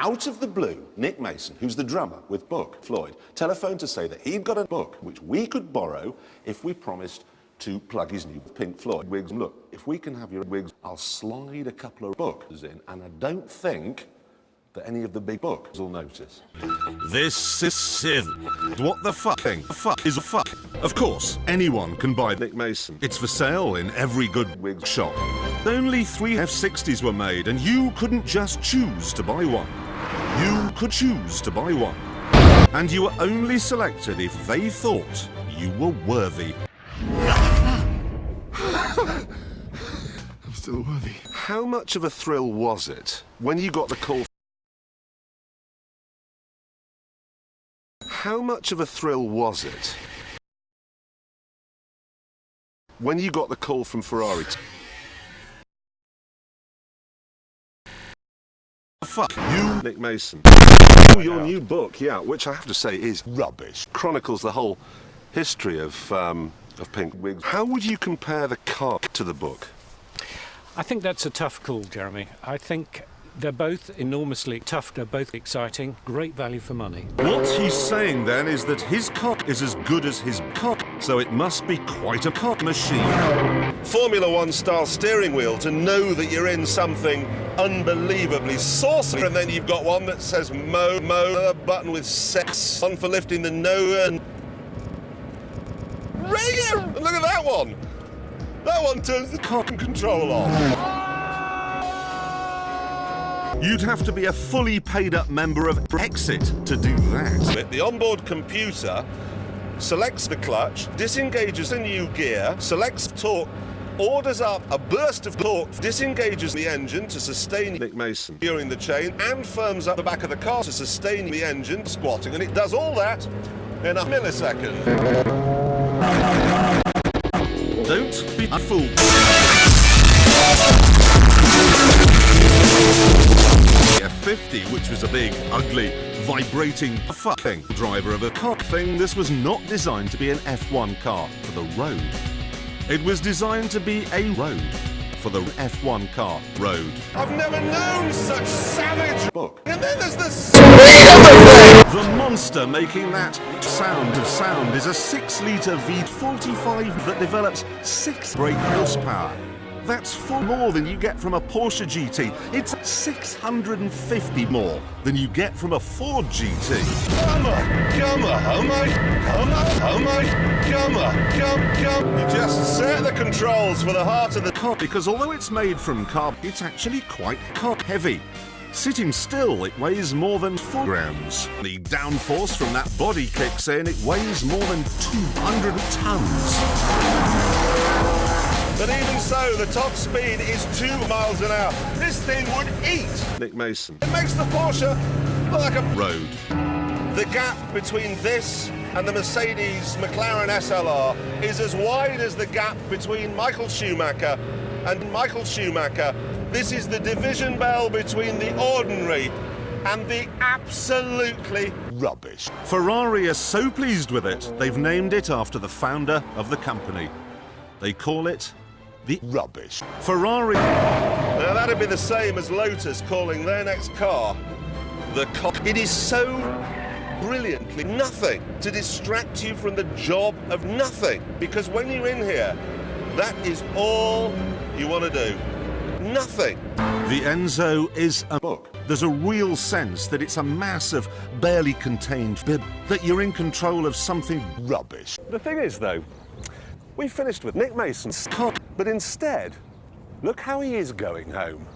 Out of the blue, Nick Mason, who's the drummer with Book, Floyd, telephoned to say that he'd got a book which we could borrow if we promised to plug his new Pink Floyd wigs. Look, if we can have your wigs, I'll slide a couple of books in, and I don't think that any of the big books will notice. This is sin. What the fuck is a fuck? Of course, anyone can buy Nick Mason. It's for sale in every good wig shop. Only 3 F60s were made, and you couldn't just choose to buy one. You could choose to buy one. And you were only selected if they thought you were worthy. I'm still worthy. How much of a thrill was it when you got the call? How much of a thrill was it when you got the call from Ferrari? Fuck You, Nick Mason. Your new book, yeah, which I have to say is rubbish, chronicles the whole history of Pink wigs. How would you compare the car to the book? I think that's a tough call, Jeremy. I think they're both enormously tough, they're both exciting, great value for money. What he's saying then is that his cock is as good as his cock, so it must be quite a cock machine. Formula One style steering wheel to know that you're in something unbelievably saucy. And then you've got one that says mo, a button with sex, one for lifting the no and... Ring! Look at that one! That one turns the cock control on. You'd have to be a fully paid-up member of Brexit to do that. The onboard computer selects the clutch, disengages the new gear, selects torque, orders up a burst of torque, disengages the engine to sustain Nick Mason during the chain, and firms up the back of the car to sustain the engine squatting, and it does all that in a millisecond. Don't be a fool. F50, which was a big, ugly, vibrating fucking driver of a car thing, this was not designed to be an F1 car for the road. It was designed to be a road for the F1 car road. I've never known such savage book. And then there's this... The monster making that sound of sound is a 6-litre V45 that develops 6 brake horsepower. That's far more than you get from a Porsche GT. It's 650 more than you get from a Ford GT. Come. You just set the controls for the heart of the car, because although it's made from carbon, it's actually quite car heavy. Sitting still, it weighs more than 4 grams. The downforce from that body kicks in, it weighs more than 200 tons. But even so, the top speed is 2 miles an hour. This thing would eat Nick Mason. It makes the Porsche look like a road. The gap between this and the Mercedes McLaren SLR is as wide as the gap between Michael Schumacher and Michael Schumacher. This is the division bell between the ordinary and the absolutely rubbish. Ferrari are so pleased with it, they've named it after the founder of the company. They call it the rubbish. Ferrari. Now that'd be the same as Lotus calling their next car the cock. It is so brilliantly nothing to distract you from the job of nothing. Because when you're in here, that is all you want to do. Nothing. The Enzo is a book. There's a real sense that it's a mass of barely contained bib, that you're in control of something rubbish. The thing is, though, we finished with Nick Mason's car, but instead, look how he is going home.